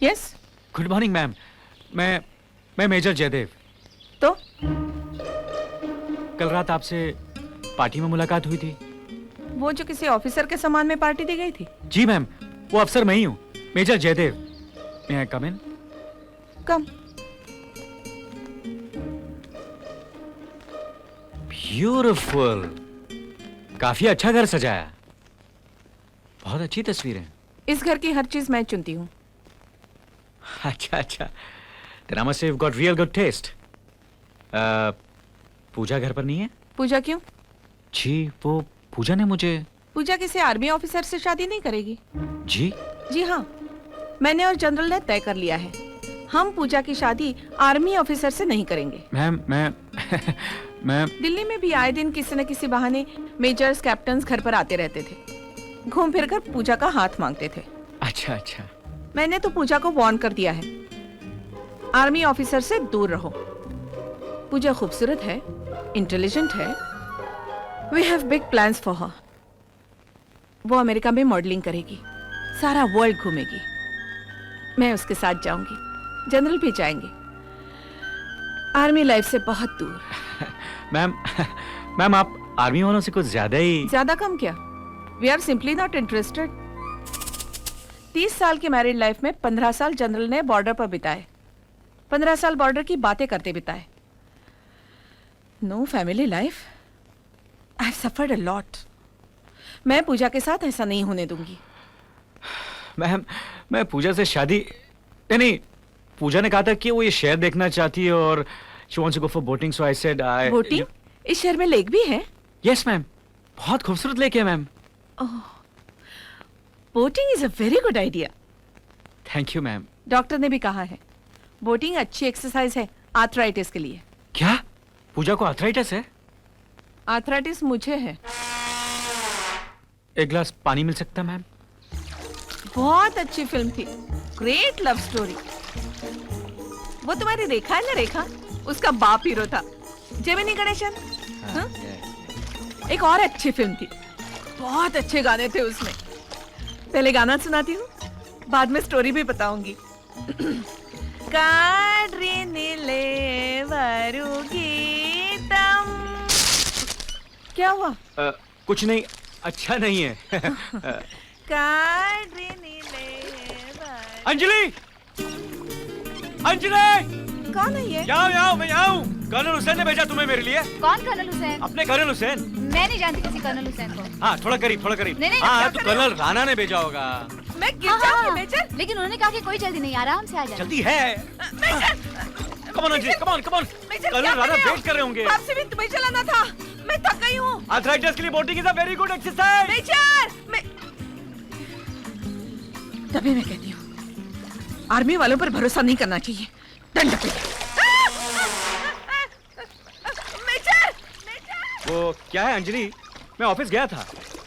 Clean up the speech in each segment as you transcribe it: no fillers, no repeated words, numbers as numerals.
Yes. Good morning ma'am. मैं major Jaydev. तो कल रात आपसे पार्टी में मुलाकात हुई थी। वो जो किसी ऑफिसर के सामान में पार्टी दी गई थी? जी मैम, वो अफसर मैं ही हूँ, मेजर जयदेव। मे आई कम इन? कम। ब्यूटीफुल। काफी अच्छा घर सजाया, बहुत अच्छी तस्वीरें। इस घर की हर चीज मैं चुनती हूँ। अच्छा अच्छा, then I must say you've got real good taste. पूजा घर पर नहीं है? पूजा क्यों? जी, वो पूजा ने मुझे। पूजा किसी आर्मी ऑफिसर से शादी नहीं करेगी। जी? जी हाँ, मैंने और जनरल ने तय कर लिया है, हम पूजा की शादी आर्मी ऑफिसर से नहीं करेंगे। मैम मैं दिल्ली में भी आए दिन किसी न किसी बहाने मेजर्स कैप्टन्स घर पर आते रहते थे, घूम फिर कर पूजा का हाथ मांगते थे। अच्छा अच्छा। मैंने तो पूजा को वार्न कर दिया है, आर्मी ऑफिसर से दूर रहो। पूजा खूबसूरत है, इंटेलिजेंट है, we have big plans for her. वो अमेरिका में मॉडलिंग करेगी, सारा वर्ल्ड घूमेगी, मैं उसके साथ जाऊंगी, जनरल भी जाएंगे, आर्मी लाइफ से बहुत दूर। मैम आप आर्मी वालों से कुछ ज्यादा ही। ज्यादा कम क्या? We are simply not interested. 30 साल की मैरिड लाइफ में 15 साल जनरल ने बॉर्डर पर बिताए, 15 साल बॉर्डर की बातें करते बिताए। No family life. I have suffered a lot. मैं पूजा के साथ ऐसा नहीं होने दूंगी। मैम मैं पूजा से शादी नहीं, पूजा ने कहा था कि वो ये शहर देखना चाहती है और she wants to go for boating, so I said I. Boating? इस शहर में लेक भी है? Yes मैम, बहुत खूबसूरत लेक है ma'am. Boating is a very good idea. Thank you ma'am. Doctor ने भी कहा है बोटिंग अच्छी एक्सरसाइज है आर्थराइटिस के लिए। क्या पूजा को आर्थराइटिस है? आर्थराइटिस मुझे है। एक गिलास पानी मिल सकता है मैम? बहुत अच्छी फिल्म थी, ग्रेट लव स्टोरी। वो तुम्हारी रेखा है ना, रेखा, उसका बाप हीरो था, जेमिनी गणेशन। हाँ? एक और अच्छी फिल्म थी, बहुत अच्छे गाने थे उसमें। पहले गाना सुनाती हूँ, बाद में स्टोरी भी बताऊंगी। क्या हुआ? कुछ नहीं, अच्छा नहीं है। अंजलि! अंजलि! कौन है ये? यहाँ मैं यहाँ हूँ। कर्नल हुसैन ने भेजा तुम्हें मेरे लिए। कौन कर्नल हुसैन? अपने कर्नल हुसैन। मैं नहीं जानती किसी कर्नल हुसैन को। हाँ थोड़ा करीब। नहीं, हाँ तो कर्नल राणा ने भेजा होगा। मैं गिर जाऊंगी मेजर। लेकिन उन्होंने कहा कि कोई जल्दी नहीं, आराम से आ जाए। जल्दी है। Come on Anjali, come on. Colonel Rana wait कर रहे होंगे। आपसे भी तुम्हें चलाना था, मैं थक गई हूँ। आर्थराइटिस के लिए boating is a very good exercise. Major, तभी मैं कहती हूँ आर्मी वालों पर भरोसा नहीं करना चाहिए। दंड पे। वो क्या है अंजलि, मैं ऑफिस गया था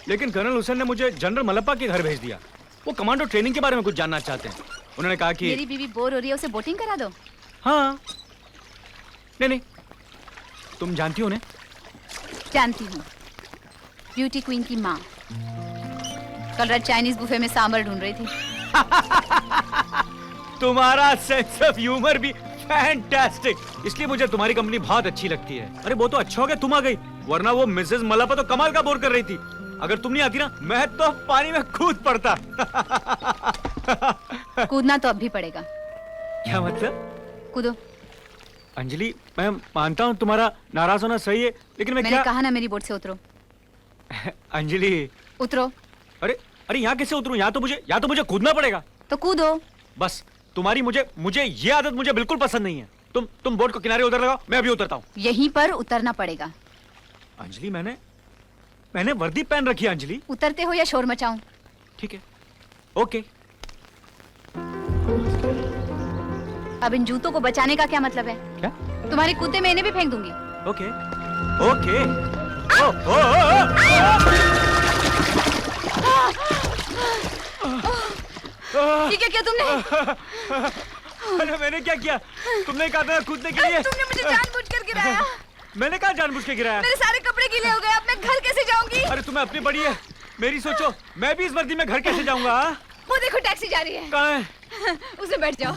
लेकिन कर्नल हुसैन ने मुझे जनरल मल्लप्पा के घर भेज दिया। वो कमांडो ट्रेनिंग के बारे में कुछ जानना चाहते हैं। उन्होंने कहा कि मेरी बीवी बोर हो रही है, उसे बोटिंग करा दो। हाँ। नहीं, तुम जानती हो उन्हें? जानती हूँ, ब्यूटी क्वीन की माँ। कल रात चाइनीज बुफे में सांबर ढूंढ रही थी। तुम्हारा सेंस ऑफ ह्यूमर भी फैंटास्टिक, इसलिए मुझे तुम्हारी कंपनी बहुत अच्छी लगती है। अरे वो तो अच्छा हो गया तुम आ गई, वरना वो मिसेस मल्लप्पा तो कमाल का बोर कर रही थी। अगर तुम नहीं आती ना, मैं तो पानी में कूद पड़ता। कूदना तो अब भी पड़ेगा। क्या मतलब? कूदो। अंजलि मैं मानता हूँ तुम्हारा नाराज होना सही है, लेकिन मैंने कहा ना मेरी बोट से उतरो। अंजलि उतरो। अरे यहाँ कैसे उतरूं? यहाँ तो मुझे कूदना पड़ेगा। तो कूदो। बस तुम्हारी मुझे ये आदत मुझे बिल्कुल पसंद नहीं है। तुम बोट को किनारे उधर लगाओ, मैं अभी उतरता हूँ। यहीं पर उतरना पड़ेगा। अंजलि मैंने वर्दी पहन रखी है। अंजलि उतरते हो या शोर मचाऊं? ठीक है, ओके। अब इन जूतों को बचाने का क्या मतलब है? क्या? तुम्हारे कूदे में इन्हें भी फेंक दूंगी। ओके। ये क्या किया तुमने? अरे मैंने क्या किया? तुमने कहा था कूदने के लिए। तुमने मुझे जानबूझकर गिराया। मैंने कहा जानबूझ के गिराया? मेरे सारे कपड़े गीले हो गए, अब मैं घर कैसे जाऊंगी? अरे तुम्हें अपनी बड़ी है, मेरी सोचो। मैं भी इस वर्दी में घर कैसे जाऊंगा? वो देखो टैक्सी जा रही है। कहाँ है? उसे बैठ जाओ।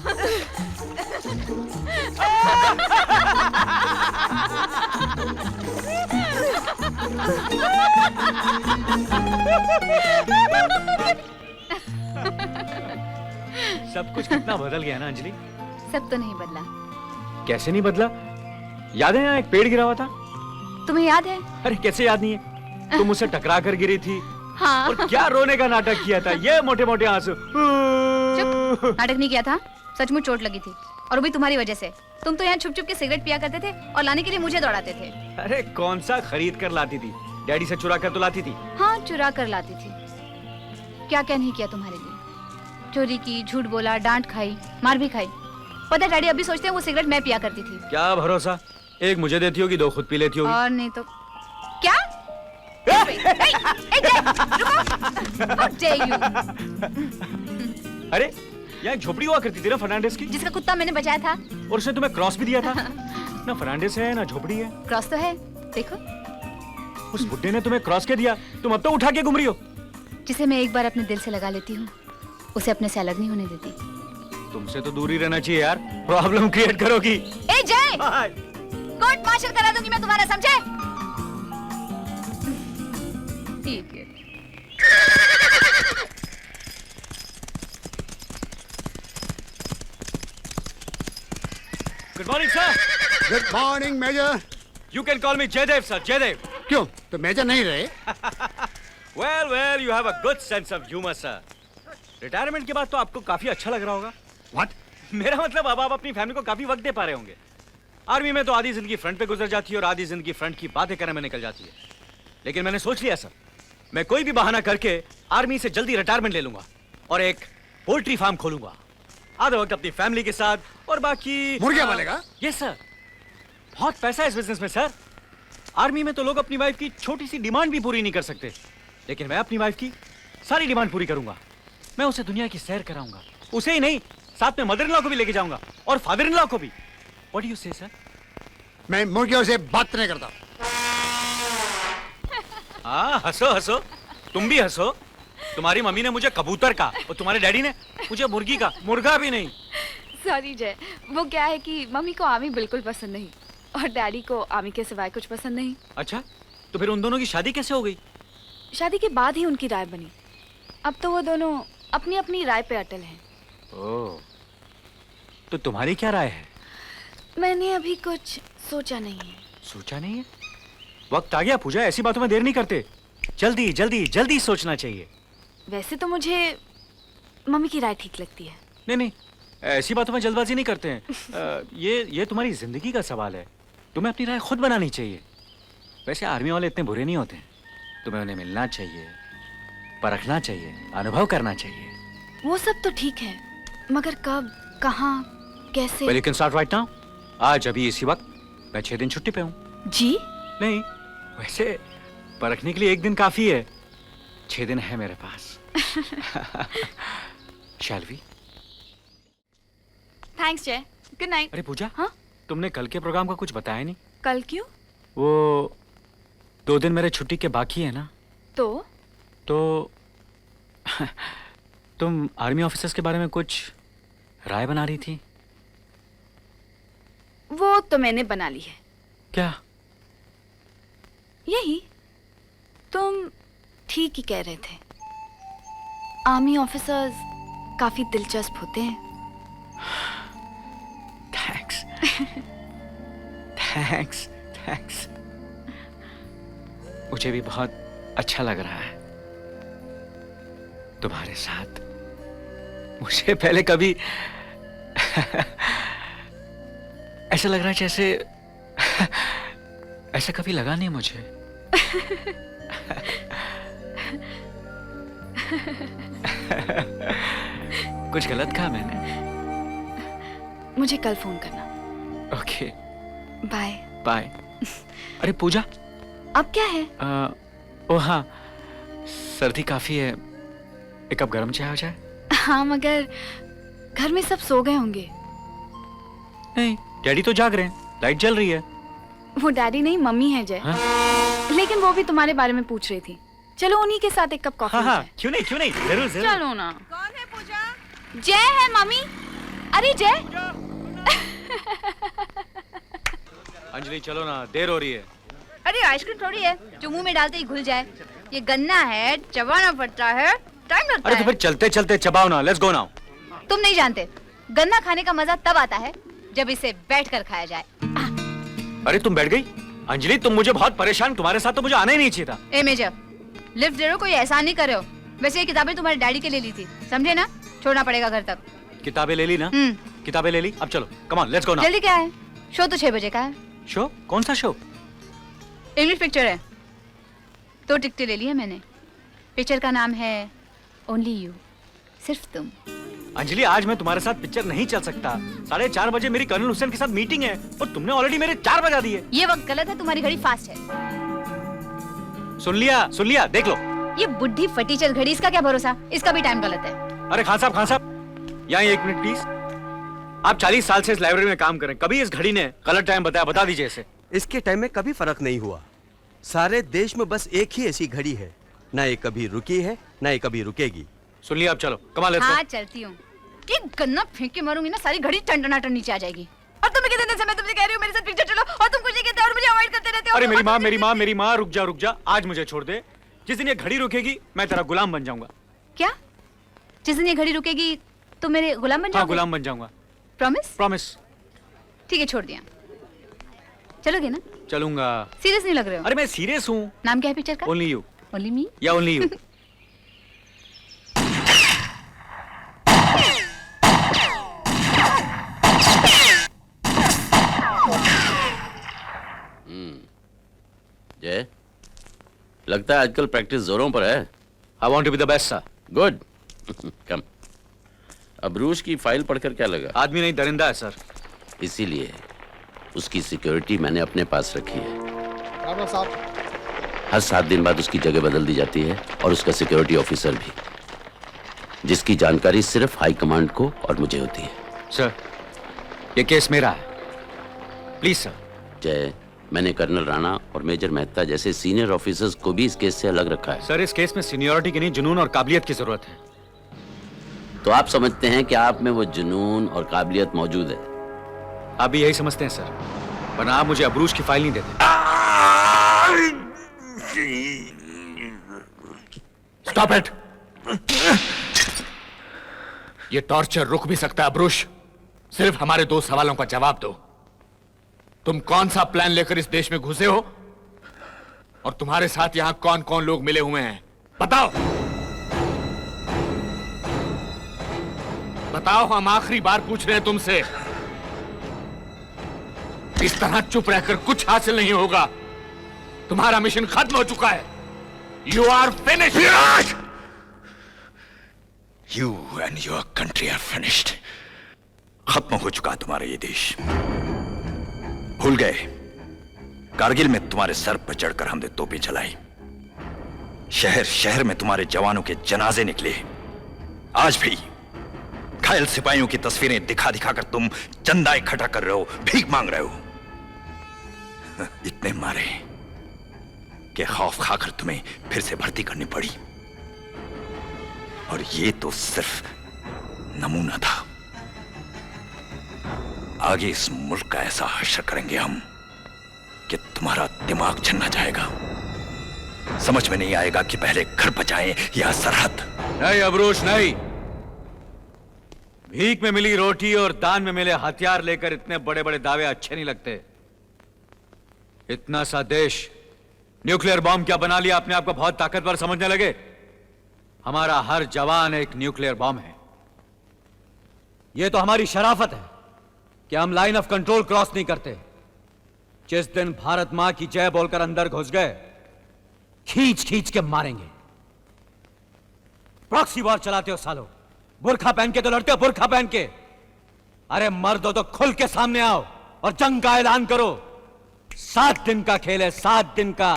सब कुछ कितना बदल गया ना अंजलि। सब तो नहीं बदला। कैसे नहीं बदला? याद है यहाँ एक पेड़ गिरा हुआ था? तुम्हें याद है? अरे कैसे याद नहीं है? तुम मुझसे टकरा कर गिरी थी हाँ। और क्या रोने का नाटक किया था, ये मोटे मोटे आंसू। चुप, नाटक नहीं किया था, सचमुच चोट लगी थी और वो भी तुम्हारी वजह से। तुम तो यहाँ छुप छुप के सिगरेट पिया करते थे और लाने के लिए मुझे दौड़ाते थे। अरे कौन सा खरीद कर लाती थी, डैडी से चुरा कर तो लाती थी। हाँ, चुरा कर लाती थी। क्या क्या नहीं किया तुम्हारे लिए। चोरी की, झूठ बोला, डांट खाई, मार भी खाई। पता है डैडी अभी सोचते हैं वो सिगरेट मैं पिया करती थी। क्या भरोसा, एक मुझे देती होगी, 2 खुद पी लेती होगी। और नहीं तो क्या? अरे यहाँ एक झोपड़ी हुआ करती थी ना फर्नांडिस की, जिसका कुत्ता मैंने बचाया था। और उसने तुम्हें क्रॉस भी दिया था। ना फर्नांडिस है ना झोपड़ी है। क्रॉस तो है, देखो। उस बुड्ढे ने तुम्हें क्रॉस के दिया, तुम अब तो उठा के घूम रही हो। जिसे मैं एक बार अपने दिल से लगा लेती हूँ, उसे अपने से अलग नहीं होने देती। तुमसे तो दूर ही रहना चाहिए यार, प्रॉब्लम क्रिएट करोगी। ए जय, कोर्ट मार्शल करा दूंगी मैं तुम्हारा, समझे? ठीक है। Good morning sir. Good morning major. You can call me Jaidev sir, Jaidev. क्यों, तो मेजर नहीं रहे? Well, you have a good sense of humor, sir. Retirement के बाद तो आपको काफी अच्छा लग रहा होगा। What? मेरा मतलब अब आप अपनी फैमिली को काफी वक्त दे पा रहे होंगे। आर्मी में तो आधी जिंदगी फ्रंट पे गुजर जाती है और आधी जिंदगी फ्रंट की बातें करने में निकल जाती है। लेकिन मैंने सोच लिया सर, मैं कोई भी बहाना करके आर्मी से जल्दी रिटायरमेंट ले लूंगा और एक पोल्ट्री फार्म खोलूंगा, आधा वक्त अपनी फैमिली के साथ और बाकी मुर्गियां पालेगा? यस सर, बहुत पैसा है इस बिजनेस में सर। आर्मी में तो लोग अपनी वाइफ की छोटी सी डिमांड भी पूरी नहीं कर सकते, लेकिन मैं अपनी वाइफ की सारी डिमांड पूरी करूंगा। मैं उसे दुनिया की सैर कराऊंगा, उसे ही नहीं साथ में मदर इन लॉ को भी लेके जाऊंगा और फादर इन लॉ को भी। व्हाट डू यू से सर? मैं मुर्गियों से बात नहीं करता। हाँ, हंसो हंसो, तुम भी हंसो। तुम्हारी मम्मी ने मुझे कबूतर का और तुम्हारे डैडी ने मुझे मुर्गी का, मुर्गा भी नहीं। सॉरी जय, वो क्या है कि मम्मी को आर्मी बिल्कुल पसंद नहीं और डैडी को आर्मी के सिवाय कुछ पसंद नहीं। अच्छा, तो फिर उन दोनों की शादी कैसे हो गई? शादी के बाद ही उनकी राय बनी। अब तो वो दोनों अपनी अपनी राय पे अटल हैं। ओह, तो तुम्हारी क्या राय है? मैंने अभी कुछ सोचा नहीं है। सोचा नहीं है? वक्त आ गया पूजा, ऐसी बातों में देर नहीं करते। जल्दी जल्दी जल्दी सोचना चाहिए। वैसे तो मुझे मम्मी की राय ठीक लगती है। नहीं नहीं, ऐसी बातों में जल्दबाजी नहीं करते हैं। ये तुम्हारी जिंदगी का सवाल है, तुम्हें अपनी राय खुद बनानी चाहिए। वैसे आर्मी वाले इतने बुरे नहीं होते हैं, तुम्हें उन्हें मिलना चाहिए, परखना चाहिए, अनुभव करना चाहिए। वो सब तो ठीक है, मगर कब, कहाँ, कैसे? Well, you can start right now. आज अभी इसी वक्त मैं 6 दिन छुट्टी पे हूँ। जी? नहीं, वैसे परखने के लिए 1 दिन काफी है, 6 दिन है मेरे पास। Shall we? थैंक्स जय, गुड नाइट। अरे पूजा, हाँ? तुमने कल के प्रोग्राम का कुछ बताया नहीं। कल क्यों? वो 2 दिन मेरे छुट्टी के बाकी है ना, तो तुम आर्मी ऑफिसर्स के बारे में कुछ राय बना रही थी। वो तो मैंने बना ली है। क्या? यही, तुम ठीक ही कह रहे थे। आर्मी ऑफिसर्स काफी दिलचस्प होते हैं। थैंक्स। Thanks thanks. मुझे भी बहुत अच्छा लग रहा है तुम्हारे साथ। मुझे पहले कभी ऐसा लग रहा है जैसे ऐसा कभी लगा नहीं मुझे। कुछ गलत कहा मैंने? मुझे कल फोन करना। Okay, bye. बाय। अरे पूजा, अब क्या है? ओ हाँ, सर्दी काफी है, एक कप गरम चाय हो जाए? हाँ, मगर घर में सब सो गए होंगे। नहीं, डैडी तो जाग रहे हैं, लाइट जल रही है। वो डैडी नहीं, मम्मी है जय। हाँ? लेकिन वो भी तुम्हारे बारे में पूछ रही थी। चलो उन्हीं के साथ एक कप कॉफी हाँ हो हाँ, जाए। क्यों नहीं, जरूर जरूर। चलो ना। कौन है पूजा? जय है मम्मी। अरे जय। अंजलि चलो ना, देर हो रही है। अरे आइसक्रीम थोड़ी है जो मुंह में डालते ही घुल जाए। ये गन्ना है, चबाना पड़ता है, टाइम लगता अरे तो है। फिर चलते चलते चबाओ ना, लेट्स गो नाउ। तुम नहीं जानते, गन्ना खाने का मजा तब आता है जब इसे बैठकर खाया जाए। अरे तुम बैठ गई? अंजलि तुम मुझे बहुत परेशान, तुम्हारे साथ तो मुझे आना ही नहीं चाहिए था। ए मेजर, लिफ्ट दे रहे हो, कोई एहसान नहीं कर रहे हो। वैसे ये किताबें तुम्हारे डैडी के लिए ली थी, समझे ना? छोड़ना पड़ेगा घर तक। किताबें ले ली ना? किताबें ले ली, अब चलो, come on, let's go now. जल्दी क्या है? शो तो 6 बजे का है। शो? कौन सा शो? इंग्लिश पिक्चर है। 2 टिकटें ले ली है मैंने। पिक्चर का नाम है ओनली यू, सिर्फ तुम। अंजलि आज मैं तुम्हारे साथ पिक्चर नहीं चल सकता। 4:30 बजे मेरी कर्नल हुसैन के साथ मीटिंग है और तुमने ऑलरेडी मेरे 4 बजा दिए। ये वक्त गलत है, तुम्हारी घड़ी फास्ट है। सुन लिया, देख लो। ये बुढ़ी फटीचर घड़ी, इसका क्या भरोसा? इसका भी टाइम गलत है। अरे खान साहब, यहाँ 1 मिनट प्लीज। आप 40 साल से इस लाइब्रेरी में काम कर रहे हैं, कभी इस घड़ी ने गलत टाइम बताया? बता दीजिए इसे। इसके टाइम में कभी फर्क नहीं हुआ। सारे देश में बस एक ही ऐसी घड़ी है, ना ये कभी रुकी है ना ये कभी रुकेगी। सुन लिया, अब चलो, कमाल है। हाँ चलती हूँ। एक गन्ना फेंक के मारूंगी ना, सारी घड़ी टन नीचे आ जाएगी। और तुम्हें कितने दिन से मैं तुमसे कह रही हूँ मेरे साथ पिक्चर चलो, और तुम कुछ नहीं कहते और मुझे अवॉइड करते रहते हो। अरे मेरी माँ, रुक जा, आज मुझे छोड़ दे। जिस दिन ये घड़ी रुकेगी मैं तेरा गुलाम बन जाऊंगा। क्या? जिस दिन ये घड़ी रुकेगी तुम मेरे गुलाम बन हाँ, जाओगे? गुलाम बन जाऊंगा। प्रॉमिस? प्रॉमिस। ठीक है, छोड़ दिया। चलोगे ना? चलूंगा। सीरियस नहीं लग रहे हो? अरे मैं सीरियस हूँ। नाम क्या है पिक्चर का? Only you. Only me? या ओनली यू। जय, लगता है आजकल प्रैक्टिस जोरों पर है। I want to be the best sir. Good. Come. अबरूज की फाइल पढ़कर क्या लगा? आदमी नहीं, दरिंदा है सर। इसीलिए उसकी सिक्योरिटी मैंने अपने पास रखी है। हर 7 दिन बाद उसकी जगह बदल दी जाती है और उसका सिक्योरिटी ऑफिसर भी, जिसकी जानकारी सिर्फ हाई कमांड को और मुझे होती है। सर, ये केस मेरा है, प्लीज सर। जय, मैंने कर्नल राणा और मेजर मेहता जैसे सीनियर ऑफिसर्स को भी इस केस से अलग रखा है। सर, इस केस में सीनियरिटी की नहीं, जुनून और काबिलियत की जरूरत है। तो आप समझते हैं कि आप में वो जुनून और काबिलियत मौजूद है? आप भी यही समझते हैं सर, वरना आप मुझे अबरूज की फाइल नहीं देते। Stop it. ये टॉर्चर रुक भी सकता है अबरूज, सिर्फ हमारे 2 सवालों का जवाब दो। तुम कौन सा प्लान लेकर इस देश में घुसे हो और तुम्हारे साथ यहां कौन कौन लोग मिले हुए हैं? बताओ, बताओ, हम आखिरी बार पूछ रहे हैं तुमसे। इस तरह चुप रहकर कुछ हासिल नहीं होगा। तुम्हारा मिशन खत्म हो चुका है। You are finished. You and your country are finished. खत्म हो चुका तुम्हारा ये देश। भूल गए कारगिल में तुम्हारे सर पर चढ़कर हमने तोपें चलाई, शहर शहर में तुम्हारे जवानों के जनाजे निकले। आज भी घायल सिपाहियों की तस्वीरें दिखा दिखाकर तुम चंदा इकट्ठा कर रहे हो, भीख मांग रहे हो। इतने मारे कि खौफ खाकर तुम्हें फिर से भर्ती करनी पड़ी। और ये तो सिर्फ नमूना था। आगे इस मुल्क का ऐसा हश्र करेंगे हम कि तुम्हारा दिमाग चलना जाएगा। समझ में नहीं आएगा कि पहले घर बचाएं या सरहद। नहीं अबरूज, नहीं। भीख में मिली रोटी और दान में मिले हथियार लेकर इतने बड़े बड़े दावे अच्छे नहीं लगते। इतना सा देश न्यूक्लियर बॉम्ब क्या बना लिया अपने आप को बहुत ताकतवर समझने लगे। हमारा हर जवान एक न्यूक्लियर बॉम्ब है। यह तो हमारी शराफत है कि हम लाइन ऑफ कंट्रोल क्रॉस नहीं करते। जिस दिन भारत मां की जय बोलकर अंदर घुस गए, खींच खींच के मारेंगे। प्रॉक्सी वॉर चलाते हो सालों, बुर्खा पहन के तो लड़ते हो, बुर्खा पहन के। अरे मर्द हो तो खुल के सामने आओ और जंग का ऐलान करो। 7 दिन का खेल है, 7 दिन का।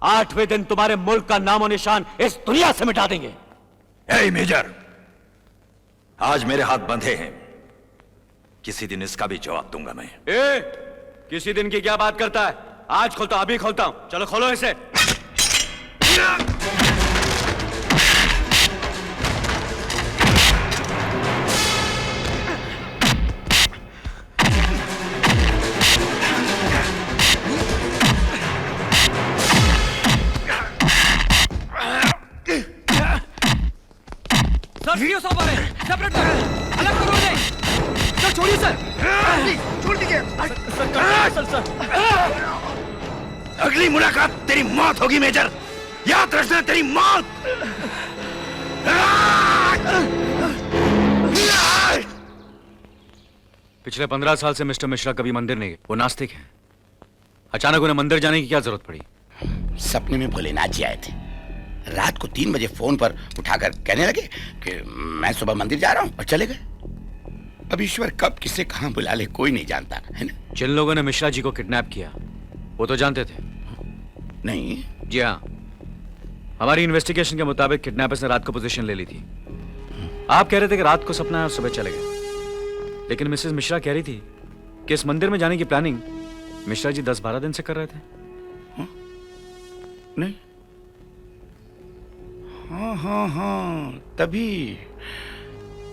8वें दिन तुम्हारे मुल्क का नामो निशान इस दुनिया से मिटा देंगे। ए मेजर, आज मेरे हाथ बंधे हैं, किसी दिन इसका भी जवाब दूंगा मैं। किसी दिन की क्या बात करता है? आज खोलता, अभी खोलता हूं। चलो खोलो इसे। सर सीरियस हो पा रहे हैं। सेपरेट करो, अलग करो उन्हें। सर छोड़िए सर। छोड़ दीजिए। सर अगली मुलाकात तेरी मौत होगी मेजर, याद रखना, तेरी मौत। पिछले 15 साल से मिस्टर मिश्रा कभी मंदिर नहीं गए। वो नास्तिक हैं। अचानक उन्हें मंदिर जाने की क्या जरूरत पड़ी? सपने में भोलेनाथ जी आए थे। रात को 3 बजे फोन पर उठाकर कहने लगे कि मैं सुबह मंदिर जा रहा हूं, और चले गए। अब ईश्वर कब किसे कहां बुला ले कोई नहीं जानता, है ना? जिन लोगों ने मिश्रा जी को किडनैप किया वो तो जानते थे। नहीं। जी हाँ, हमारी इन्वेस्टिगेशन के मुताबिक किडनैपर्स ने रात को पोजीशन ले ली थी। आप कह रहे थे कि रात को सपना है और सुबह चले गए, लेकिन मिसेस मिश्रा कह रही थी कि इस मंदिर में जाने की प्लानिंग मिश्रा जी 10-12 दिन से कर रहे थे। नहीं। हाँ, तभी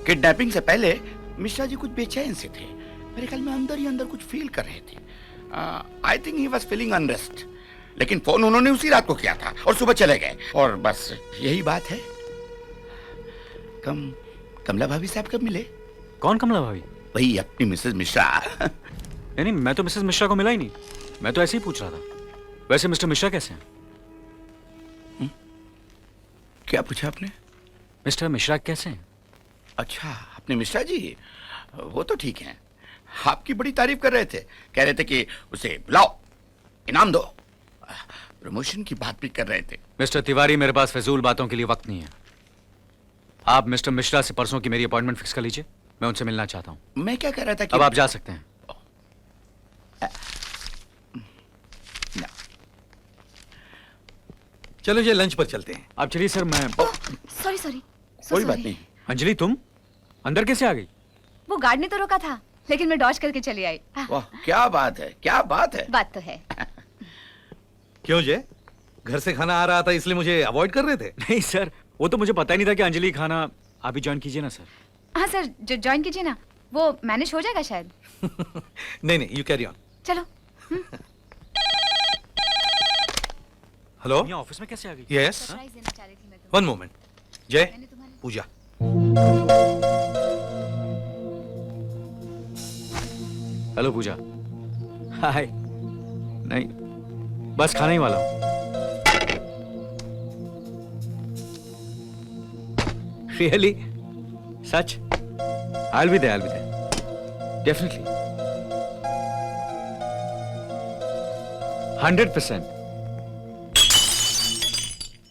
किडनैपिंग से पहले मिश्रा जी कुछ बेचैन से थे। मेरे ख्याल में अंदर ही अंदर कुछ फील कर रहे थे। I think he was feeling unrest. लेकिन फोन उन्होंने उसी रात को किया था और सुबह चले गए, और बस यही बात है। कमला भाभी साहब कब मिले? कौन कमला भाभी? वही अपनी मिसेस मिश्रा। नहीं, मैं तो मिसेस मिश्रा को मिला ही नहीं। मैं तो ऐसे ही पूछ रहा था। वैसे मिस्टर मिश्रा कैसे हैं? क्या पूछा आपने? मिस्टर मिश्रा कैसे हैं? अच्छा, अपने मिश्रा जी, वो तो ठीक हैं। आपकी बड़ी तारीफ कर रहे थे, कह रहे थे कि उसे बुलाओ, इनाम दो, प्रमोशन की बात भी कर रहे थे। मिस्टर तिवारी, मेरे पास फिजूल बातों के लिए वक्त नहीं है। आप मिस्टर मिश्रा से परसों की मेरी अपॉइंटमेंट फिक्स कर लीजिए। मैं उनसे मिलना चाहता हूँ। मैं क्या कह रहा था कि अब आप जा सकते हैं। चलो ये लंच पर चलते हैं। आप चलिए सर। मैं सॉरी कोई बात नहीं। अंजलि, तुम अंदर कैसे आ गई? वो गार्ड ने तो रोका था, लेकिन मैं डॉज करके चली आई। वाह, क्या बात है, क्या बात है। बात तो है। क्यों जय, घर से खाना आ रहा था इसलिए मुझे अवॉइड कर रहे थे? नहीं सर, वो तो मुझे पता ही नहीं था कि अंजलि खाना। आप ही ज्वाइन कीजिए ना सर। हाँ सर, जो ज्वाइन कीजिए ना, वो मैनेज हो जाएगा शायद। नहीं, यू कैरी ऑन। चलो। हेलो, यहाँ ऑफिस में कैसे आ गई? यस, सरप्राइज देना चाह रही थी मैं तुम्हें। 1 मोमेंट। जय, मैंने तुम्हारे पूजा। हेलो पूजा। हाय। नहीं, बस खाने ही वाला हूँ। Really? Such? I'll be there. Definitely. 100%.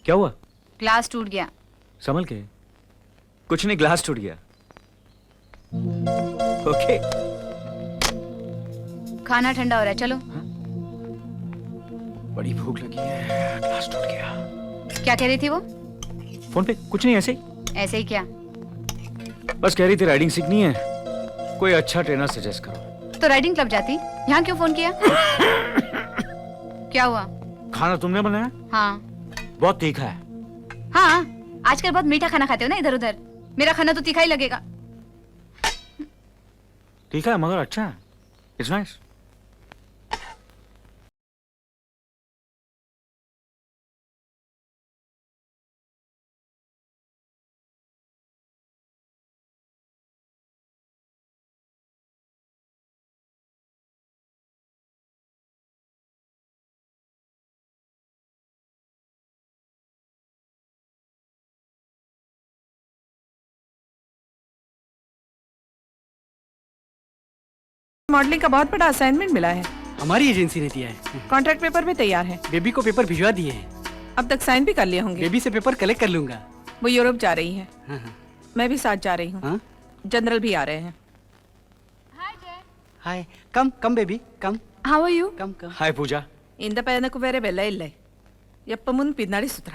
क्या हुआ? ग्लास टूट गया। संभल के। कुछ नहीं, ग्लास टूट गया। ओके। खाना ठंडा हो रहा है, चलो। बड़ी भूख लगी है। ग्लास टूट गया। क्या कह रही थी वो? फोन पे कुछ नहीं, ऐसे ही। ऐसे ही क्या? बस कह रही थी राइडिंग सीखनी है, कोई अच्छा ट्रेनर सजेस्ट करो। तो राइडिंग क्लब जाती, यहाँ क्यों फोन किया? क्या हुआ? खाना तुमने बनाया? हाँ। बहुत तीखा है। हाँ, आजकल बहुत मीठा खाना खाते हो ना इधर उधर। मेरा खाना तो तीखा ही लगेगा। तीखा है मगर अच्छा है। It's nice. मॉडलिंग का बहुत बड़ा असाइनमेंट मिला है। हमारी एजेंसी ने दिया है। कॉन्ट्रैक्ट पेपर भी तैयार है। बेबी को पेपर भिजवा दिए हैं। अब तक साइन भी कर लिए होंगे। बेबी से पेपर कलेक्ट कर लूंगा। वो यूरोप जा रही है। हाँ। मैं भी साथ जा रही हूँ। हाँ? जनरल भी आ रहे हैं। Hi, come baby, come. How are you? Come. Hi Puja. ಇಂದ ಪಯನಕ್ಕೂ ಬೇರೆ ಬೆಲ್ಲ ಇಲ್ಲ ಯಪ್ಪ ಮುಂದೆ ಪಿನ್ನಾಡಿ ಸುತ್ರ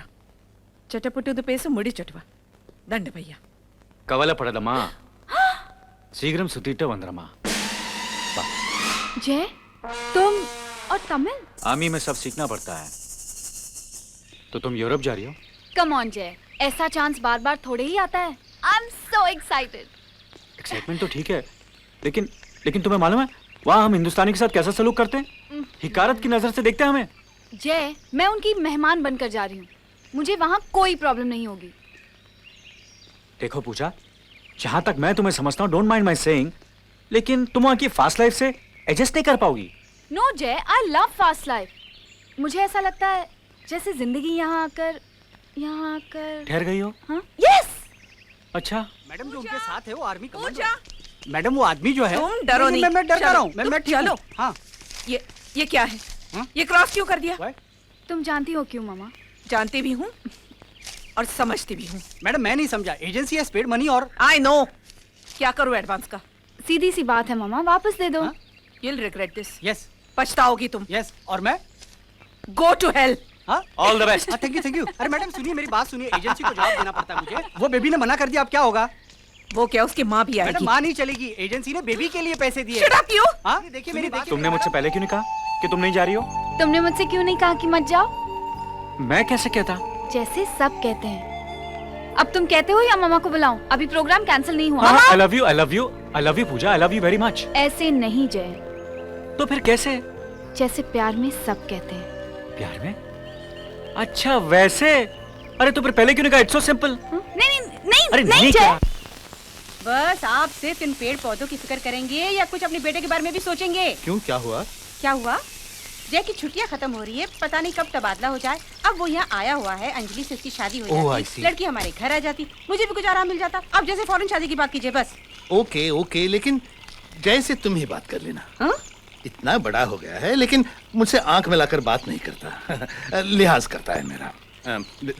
ಚಟಪುಟ್ಟದು ಪೇಸು ಮುಡಿ ಚಟುವ ದಂಡ ಭಯ್ಯ ಕವಲ ಪಡದಮ್ಮ शीघ्रम सुतीट वंदरमा। जय, तुम और तमिल? आर्मी में सब सीखना पड़ता है। तो तुम यूरोप जा रही हो? कम ऑन जय, ऐसा चांस बार बार थोड़े ही आता है। I am so excited. Excitement तो ठीक है, लेकिन तुम्हें मालूम है वहाँ हम हिंदुस्तानी के साथ कैसा सलूक करते हैं? हिकारत की नजर से देखते हैं हमें। जय, मैं उनकी मेहमान बनकर जा रही हूँ। मुझे वहाँ कोई प्रॉब्लम नहीं होगी। देखो पूजा, जहां तक मैं तुम्हें समझता हूँ, डोंट माइंड माई सेइंग, लेकिन तुम वहां की फास्ट लाइफ से एडजस्ट नहीं कर पाओगी। नो जय, आई लव फास्ट लाइफ। मुझे ऐसा लगता है जैसे जिंदगी यहाँ आकर ठहर गई हो? हाँ यस। अच्छा, मैडम जो उनके साथ है वो आर्मी कमांडो पूजा, है। मैडम वो आदमी जो है तुम डरो नहीं। मैं डर चलो, रहा हूँ। मैं तुम ठीक हूँ। चलो। हाँ ये क्या है? हाँ? ये क्रॉस क्यों कर दिया? Why? तुम जानती हो क्यों मामा? जानती भी हूँ और समझती भी हूँ। मैडम मैं नहीं समझा। एजेंसी हैज पेड मनी और आई नो। क्या करूँ एडवांस का? सीधी सी बात है मामा, वापस दे दो। हाँ? You'll regret this. यस पछताओगी तुम। यस। और मैं Go to hell. हाँ all the best. Thank you. अरे मैडम सुनिए, मेरी बात सुनिए। एजेंसी को जवाब देना पड़ता है मुझे। वो बेबी ने मना कर दिया, अब क्या होगा? वो क्या, उसकी माँ भी मैडम आएगी? माँ नहीं चलेगी। एजेंसी ने बेबी के लिए पैसे दिए। Shut up, you. हाँ देखिए मेरी बात। तुमने मुझसे पहले क्यों नहीं कहा कि तुम नहीं जा रही हो? तुमने मुझसे क्यों नहीं कहा कि मत जाओ? मैं कैसे कहता? जैसे सब कहते हैं। अब तुम कहते हो या मामा को बुलाऊं? अभी प्रोग्राम कैंसिल नहीं हुआ। I love you, I love you, I love you Pooja, I love you very much. ऐसे नहीं जय, तो फिर कैसे? जैसे प्यार में सब कहते हैं। प्यार में? अच्छा वैसे। अरे तो फिर पहले क्यों नहीं कहा? It's so simple. अरे नहीं जय। क्या? बस आप सिर्फ इन पेड़ पौधों की फिक्र करेंगे या कुछ अपने बेटे के बारे में भी सोचेंगे? क्यों, क्या हुआ? क्या हुआ? जय की छुट्टियां खत्म हो रही है, पता नहीं कब तबादला हो जाए। अब वो यहाँ आया हुआ है, अंजलि से उसकी शादी हो I जाती, see. लड़की हमारे घर आ जाती, मुझे भी कुछ आराम मिल जाता। अब जैसे फौरन शादी की बात कीजिए बस। ओके ओके, लेकिन जैसे तुम ही बात कर लेना। हाँ? इतना बड़ा हो गया है लेकिन मुझसे आंख मिलाकर बात नहीं करता। लिहाज करता है मेरा।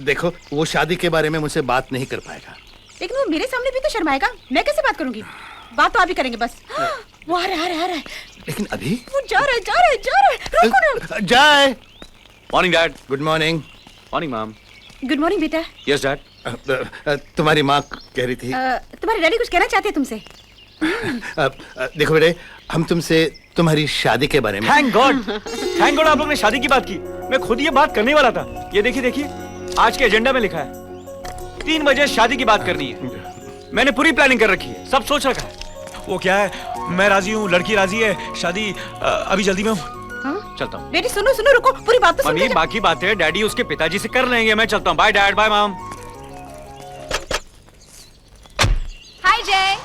देखो वो शादी के बारे में मुझसे बात नहीं कर पाएगा। लेकिन वो मेरे सामने भी तो शर्माएगा, मैं कैसे बात करूंगी? बात तो आप ही करेंगे बस। वो आ रहा है। लेकिन अभी वो जा रहा है। रुको ना। जाए। Morning dad. Good morning. Morning ma'am. Good morning बेटा। Yes dad. तुम्हारी माँ कह रही थी। तुम्हारे डैडी कुछ कहना चाहते हैं तुमसे। देखो बेटे, हम तुमसे तुम्हारी शादी के बारे में। थैंक गॉड आप लोग ने शादी की बात की। मैं खुद ये बात करने वाला था। ये देखिए आज के एजेंडा में लिखा है 3 बजे शादी की बात करनी है। मैंने पूरी प्लानिंग कर रखी है, सब सोच रखा है। वो क्या है, मैं राजी हूँ, लड़की राजी है, शादी अभी जल्दी में हूँ। चलता हूँ। बेटी सुनो रुको, पूरी बात तो सुन मम्मी बाकी बातें डैडी उसके पिताजी से कर लेंगे। मैं चलता हूँ। Bye dad, bye mom. Hi Jay.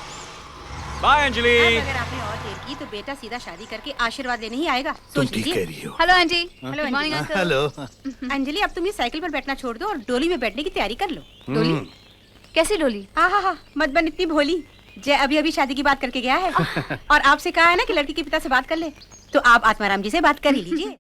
Bye Anjali. अगर आपने और देर की तो बेटा सीधा शादी करके आशीर्वाद लेने ही आएगा। तुम सोच ठीक लीजिए। कह रही हो। Hello aunty. Hello good morning uncle. Hello. Anjali अब तुम ये साइकिल पर बैठना छोड़ दो और डोली में बैठने की तैयारी कर लो। डोली? कैसी डोली? हाँ, मत बन इतनी भोली। जय अभी शादी की बात करके गया है और आपसे कहा है ना कि लड़की के पिता से बात कर ले, तो आप आत्माराम जी से बात कर ही लीजिए।